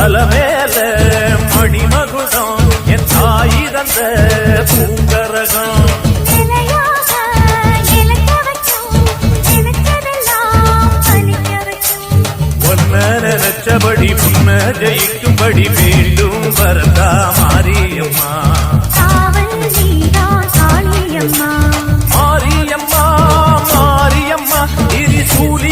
அலமேல மணிமகுடம் என் தாய் தந்த பூங்கரகம் நினைச்சபடி புன்ன ஜெயிக்கும்படி மீண்டும் வரதா மாரியம்மா மாரியம்மா மாரியம்மா இது சூழி